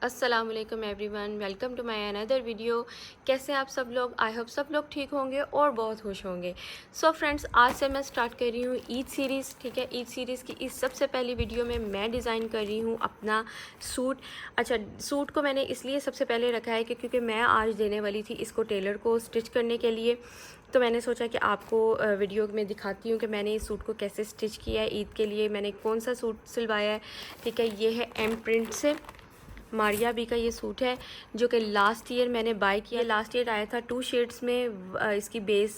अस्सलाम वालेकुम everyone, welcome to my another video. कैसे हैं आप सब लोग? आई होप सब लोग ठीक होंगे और बहुत खुश होंगे। सो फ्रेंड्स, आज से मैं स्टार्ट कर रही हूँ ईद सीरीज़। ठीक है, ईद सीरीज़ की इस सबसे पहली वीडियो में मैं डिज़ाइन कर रही हूँ अपना सूट। अच्छा, सूट को मैंने इसलिए सबसे पहले रखा है क्योंकि मैं आज देने वाली थी इसको टेलर को स्टिच करने के लिए। तो मैंने सोचा कि आपको वीडियो में दिखाती हूँ कि मैंने इस सूट को कैसे स्टिच किया है। ईद के लिए मैंने कौन सा सूट सिलवाया है। ठीक है, ये है एम प्रिंट से मारिया बी का ये सूट है जो कि लास्ट ईयर मैंने बाय किया। लास्ट ईयर आया था 2 शेड्स में। इसकी बेस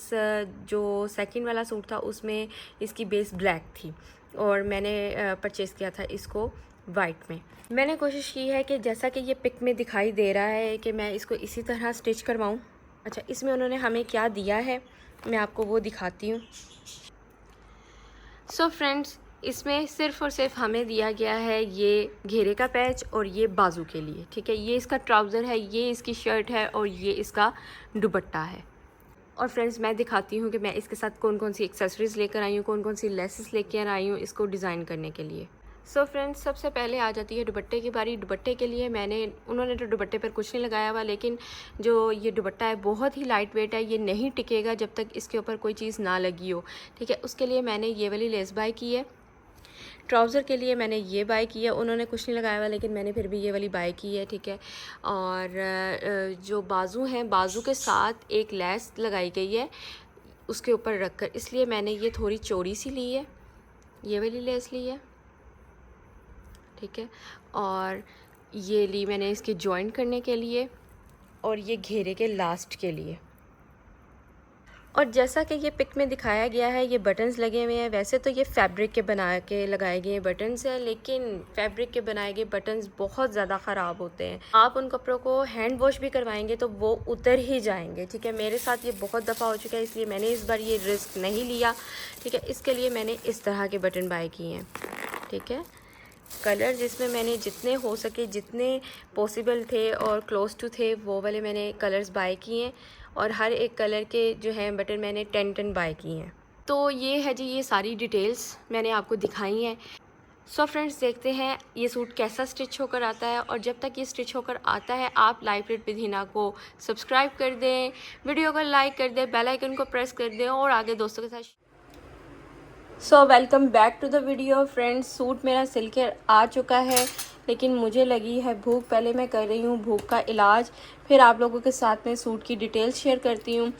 जो सेकंड वाला सूट था उसमें इसकी बेस ब्लैक थी और मैंने परचेज़ किया था इसको वाइट में। मैंने कोशिश की है कि जैसा कि ये पिक में दिखाई दे रहा है कि मैं इसको इसी तरह स्टिच करवाऊँ। अच्छा, इसमें उन्होंने हमें क्या दिया है मैं आपको वो दिखाती हूँ। सो फ्रेंड्स, इसमें सिर्फ़ और सिर्फ हमें दिया गया है ये घेरे का पैच और ये बाजू के लिए। ठीक है, ये इसका ट्राउज़र है, ये इसकी शर्ट है और ये इसका दुपट्टा है। और फ्रेंड्स, मैं दिखाती हूँ कि मैं इसके साथ कौन कौन सी एक्सेसरीज़ लेकर आई हूँ, कौन कौन सी लेसेस लेकर आई हूँ इसको डिज़ाइन करने के लिए। सो फ्रेंड्स, सबसे पहले आ जाती है दुपट्टे की बारी। दुपट्टे के लिए उन्होंने तो दुपट्टे पर कुछ नहीं लगाया हुआ, लेकिन जो ये दुपट्टा है बहुत ही लाइट वेट है। ये नहीं टिकेगा जब तक इसके ऊपर कोई चीज़ ना लगी हो। ठीक है, उसके लिए मैंने ये वाली लेस बाय की है। ट्राउज़र के लिए मैंने ये बाय की है, उन्होंने कुछ नहीं लगाया हुआ लेकिन मैंने फिर भी ये वाली बाय की है। ठीक है, और जो बाजू हैं, बाजू के साथ एक लेस लगाई गई है उसके ऊपर रखकर, इसलिए मैंने ये थोड़ी चौड़ी सी ली है, ये वाली लेस ली है। ठीक है, और ये ली मैंने इसके जॉइंट करने के लिए और ये घेरे के लास्ट के लिए। और जैसा कि ये पिक में दिखाया गया है ये बटन्स लगे हुए हैं। वैसे तो ये फैब्रिक के बना के लगाए गए बटन्स हैं, लेकिन फैब्रिक के बनाए गए बटन्स बहुत ज़्यादा ख़राब होते हैं। आप उन कपड़ों को हैंड वॉश भी करवाएंगे तो वो उतर ही जाएंगे। ठीक है, मेरे साथ ये बहुत दफ़ा हो चुका है, इसलिए मैंने इस बार ये रिस्क नहीं लिया। ठीक है, इसके लिए मैंने इस तरह के बटन बाय किए हैं। ठीक है, कलर जिसमें मैंने जितने हो सके, जितने पॉसिबल थे और क्लोज टू थे, वो वाले मैंने कलर्स बाय किए हैं और हर एक कलर के जो हैं बटन मैंने 10 बाय किए हैं। तो ये है जी, ये सारी डिटेल्स मैंने आपको दिखाई हैं। सो फ्रेंड्स, देखते हैं ये सूट कैसा स्टिच होकर आता है। और जब तक ये स्टिच होकर आता है आप लाइफ रेट विद हिना को सब्सक्राइब कर दें, वीडियो को लाइक कर दें, बेल आइकन को प्रेस कर दें और आगे दोस्तों के साथ। So welcome back to the video friends. Suit मेरा सिल के आ चुका है, लेकिन मुझे लगी है भूख। पहले मैं कर रही हूँ भूख का इलाज, फिर आप लोगों के साथ में सूट की डिटेल शेयर करती हूँ।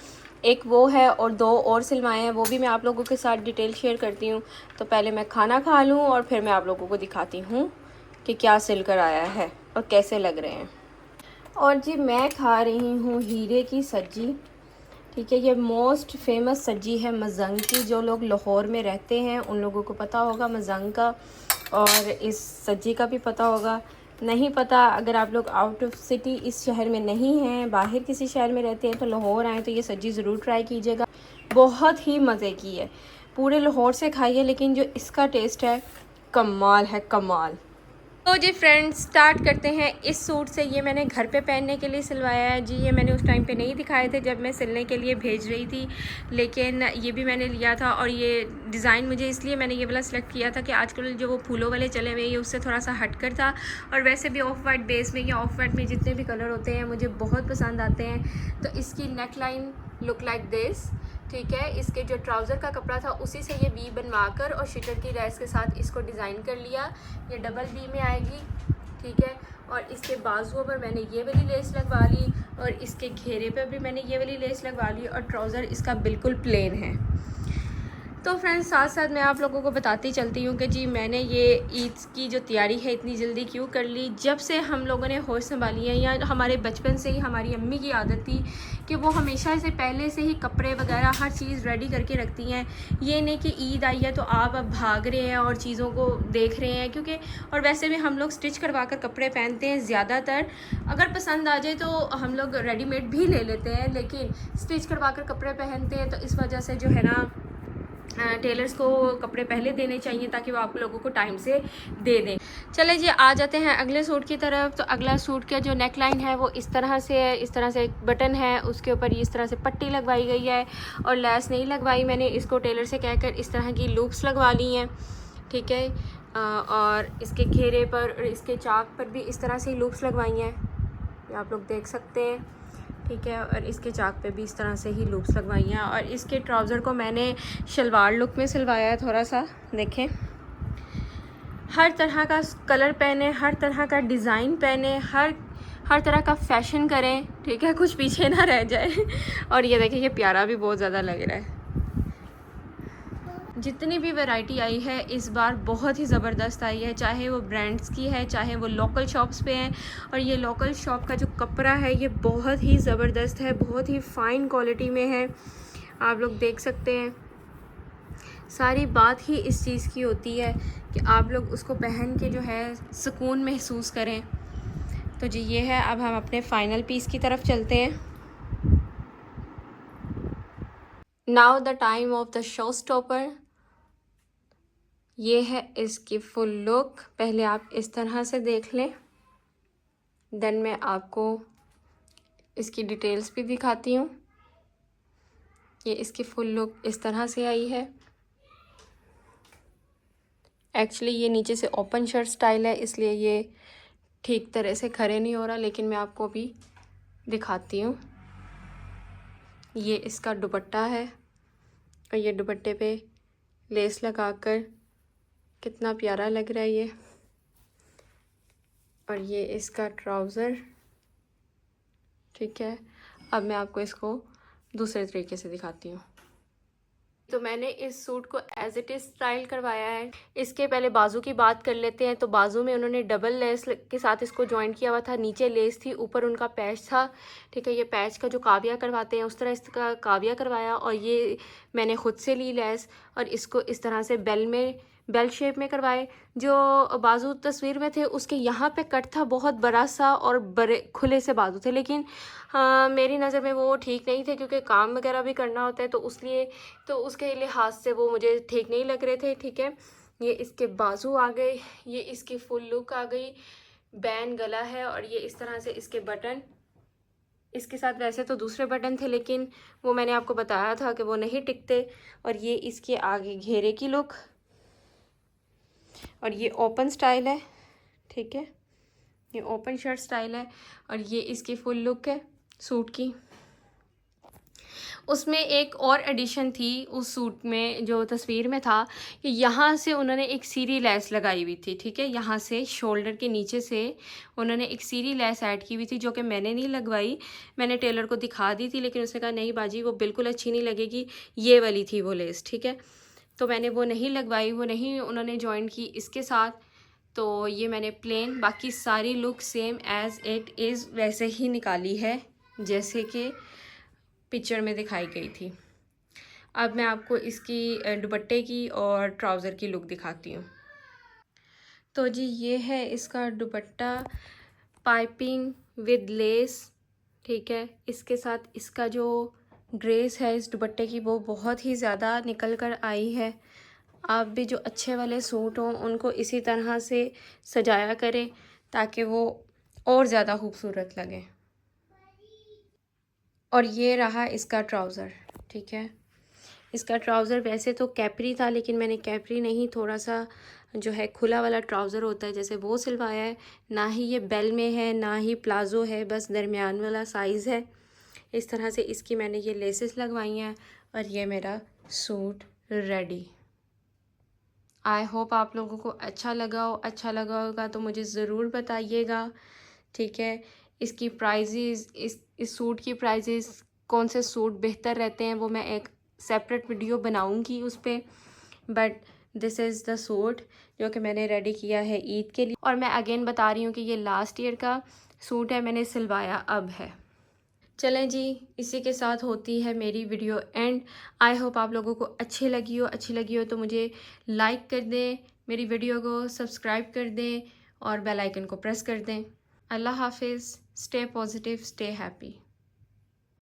एक वो है और 2 और सिलवाए हैं, वो भी मैं आप लोगों के साथ डिटेल शेयर करती हूँ। तो पहले मैं खाना खा लूँ और फिर मैं आप लोगों को दिखाती हूँ कि क्या सिल कर आया है और कैसे लग रहे हैं। और जी, मैं खा रही हूँ हीरे की सब्जी। ठीक है, ये मोस्ट फेमस सब्जी है मज़ंग की। जो लोग लाहौर में रहते हैं उन लोगों को पता होगा मज़ंग का, और इस सब्जी का भी पता होगा। नहीं पता, अगर आप लोग आउट ऑफ सिटी इस शहर में नहीं हैं, बाहर किसी शहर में रहते हैं, तो लाहौर आएँ तो ये सब्जी ज़रूर ट्राई कीजिएगा। बहुत ही मज़े की है, पूरे लाहौर से खाइए, लेकिन जो इसका टेस्ट है कमाल है, कमाल। तो जी फ्रेंड्स, स्टार्ट करते हैं इस सूट से। ये मैंने घर पे पहनने के लिए सिलवाया है जी। ये मैंने उस टाइम पे नहीं दिखाए थे जब मैं सिलने के लिए भेज रही थी, लेकिन ये भी मैंने लिया था। और ये डिज़ाइन मुझे इसलिए मैंने ये वाला सिलेक्ट किया था कि आजकल जो वो फूलों वाले चले हुए ये उससे थोड़ा सा हटकर था। और वैसे भी ऑफ वाइट बेस में या ऑफ वाइट में जितने भी कलर होते हैं मुझे बहुत पसंद आते हैं। तो इसकी neck line look like this. ठीक है, इसके जो ट्राउज़र का कपड़ा था उसी से ये वी बनवाकर और शिटर की लेस के साथ इसको डिज़ाइन कर लिया। ये डबल वी में आएगी। ठीक है, और इसके बाजुओं पर मैंने ये वाली लेस लगवा ली और इसके घेरे पर भी मैंने ये वाली लेस लगवा ली और ट्राउज़र इसका बिल्कुल प्लेन है। तो फ्रेंड्स, साथ साथ मैं आप लोगों को बताती चलती हूँ कि जी मैंने ये ईद की जो तैयारी है इतनी जल्दी क्यों कर ली। जब से हम लोगों ने होश संभाली है, या हमारे बचपन से ही हमारी अम्मी की आदत थी कि वो हमेशा से पहले से ही कपड़े वगैरह हर चीज़ रेडी करके रखती हैं। ये नहीं कि ईद आई है तो आप अब भाग रहे हैं और चीज़ों को देख रहे हैं, क्योंकि और वैसे भी हम लोग स्टिच करवा कर कपड़े पहनते हैं ज़्यादातर। अगर पसंद आ जाए तो हम लोग रेडीमेड भी ले लेते हैं, लेकिन स्टिच करवा कर कपड़े पहनते हैं। तो इस वजह से जो है ना, टेलर्स को कपड़े पहले देने चाहिए ताकि वो आप लोगों को टाइम से दे दें। चले जी, आ जाते हैं अगले सूट की तरफ। तो अगला सूट का जो नेक लाइन है वो इस तरह से है। इस तरह से एक बटन है, उसके ऊपर इस तरह से पट्टी लगवाई गई है और लेस नहीं लगवाई मैंने। इसको टेलर से कहकर इस तरह की लूप्स लगवा ली हैं। ठीक है, और इसके घेरे पर और इसके चाक पर भी इस तरह से लूप्स लगवाई हैं, ये आप लोग देख सकते हैं, ठीक है। और इसके चाक पे भी इस तरह से ही लूप्स लगवाई हैं। और इसके ट्राउज़र को मैंने शलवार लुक में सिलवाया है थोड़ा सा, देखें। हर तरह का कलर पहने, हर तरह का डिज़ाइन पहने, हर तरह का फ़ैशन करें, ठीक है, कुछ पीछे ना रह जाए। और ये देखिए, ये प्यारा भी बहुत ज़्यादा लग रहा है। जितनी भी वैरायटी आई है इस बार बहुत ही ज़बरदस्त आई है, चाहे वो ब्रांड्स की है, चाहे वो लोकल शॉप्स पे हैं। और ये लोकल शॉप का जो कपड़ा है ये बहुत ही ज़बरदस्त है, बहुत ही फ़ाइन क्वालिटी में है, आप लोग देख सकते हैं। सारी बात ही इस चीज़ की होती है कि आप लोग उसको पहन के जो है सुकून महसूस करें। तो जी ये है, अब हम अपने फ़ाइनल पीस की तरफ चलते हैं। Now the time of the show stopper. ये है इसकी फुल लुक, पहले आप इस तरह से देख लें, देन मैं आपको इसकी डिटेल्स भी दिखाती हूँ। ये इसकी फुल लुक इस तरह से आई है। एक्चुअली ये नीचे से ओपन शर्ट स्टाइल है, इसलिए ये ठीक तरह से खड़े नहीं हो रहा, लेकिन मैं आपको अभी दिखाती हूँ। ये इसका दुपट्टा है और ये दुपट्टे पे लेस लगाकर कितना प्यारा लग रहा है ये। और ये इसका ट्राउज़र, ठीक है। अब मैं आपको इसको दूसरे तरीके से दिखाती हूँ। तो मैंने इस सूट को एज इट इज़ स्टाइल करवाया है। इसके पहले बाजू की बात कर लेते हैं। तो बाजू में उन्होंने डबल लेस के साथ इसको जॉइंट किया हुआ था, नीचे लेस थी, ऊपर उनका पैच था, ठीक है। ये पैच का जो काविया करवाते हैं उस तरह इसका काविया करवाया, और ये मैंने ख़ुद से ली लेस, और इसको इस तरह से बेल शेप में करवाए। जो बाजू तस्वीर में थे उसके यहाँ पे कट था बहुत बड़ा सा, और बड़े खुले से बाजू थे, लेकिन मेरी नज़र में वो ठीक नहीं थे, क्योंकि काम वगैरह भी करना होता है, तो उसके लिहाज से वो मुझे ठीक नहीं लग रहे थे, ठीक है। ये इसके बाजू आ गए, ये इसकी फुल लुक आ गई, बैन गला है, और ये इस तरह से इसके बटन। इसके साथ वैसे तो दूसरे बटन थे, लेकिन वो मैंने आपको बताया था कि वो नहीं टिकते। और ये इसके आगे घेरे की लुक, और ये ओपन स्टाइल है, ठीक है, ये ओपन शर्ट स्टाइल है। और ये इसकी फुल लुक है सूट की। उसमें एक और एडिशन थी उस सूट में जो तस्वीर में था, कि यहाँ से उन्होंने एक सीरी लेस लगाई हुई थी, ठीक है। यहाँ से शोल्डर के नीचे से उन्होंने एक सीरी लेस ऐड की हुई थी, जो कि मैंने नहीं लगवाई, मैंने टेलर को दिखा दी थी, लेकिन उसने कहा नहीं बाजी वो बिल्कुल अच्छी नहीं लगेगी, ये वाली थी वो लेस, ठीक है। तो मैंने वो नहीं लगवाई, वो नहीं उन्होंने जॉइन की इसके साथ। तो ये मैंने प्लेन, बाकी सारी look same as it is वैसे ही निकाली है जैसे कि पिक्चर में दिखाई गई थी। अब मैं आपको इसकी दुपट्टे की और ट्राउज़र की लुक दिखाती हूँ। तो जी ये है इसका दुपट्टा, पाइपिंग विद लेस, ठीक है। इसके साथ इसका जो ग्रेस है इस दुपट्टे की वो बहुत ही ज़्यादा निकल कर आई है। आप भी जो अच्छे वाले सूट हों उनको इसी तरह से सजाया करें, ताकि वो और ज़्यादा खूबसूरत लगे। और ये रहा इसका ट्राउज़र, ठीक है। इसका ट्राउज़र वैसे तो कैपरी था, लेकिन मैंने कैपरी नहीं, थोड़ा सा जो है खुला वाला ट्राउज़र होता है जैसे वो सिलवाया है। ना ही ये बेल में है ना ही प्लाज़ो है, बस दरमियान वाला साइज़ है। इस तरह से इसकी मैंने ये लेसेस लगवाई हैं, और ये मेरा सूट रेडी। आई होप आप लोगों को अच्छा लगा होगा तो मुझे ज़रूर बताइएगा, ठीक है। इसकी प्राइजेज़, इस सूट की प्राइजेज़, कौन से सूट बेहतर रहते हैं, वो मैं एक सेपरेट वीडियो बनाऊंगी उस पर। But this is the suit जो कि मैंने रेडी किया है ईद के लिए। और मैं अगेन बता रही हूँ कि ये लास्ट ईयर का सूट है, मैंने सिलवाया अब है। चलें जी, इसी के साथ होती है मेरी वीडियो एंड। आई होप आप लोगों को अच्छी लगी हो तो मुझे लाइक कर दें, मेरी वीडियो को सब्सक्राइब कर दें और बेल आइकन को प्रेस कर दें। अल्लाह हाफिज़, स्टे पॉजिटिव, स्टे हैप्पी।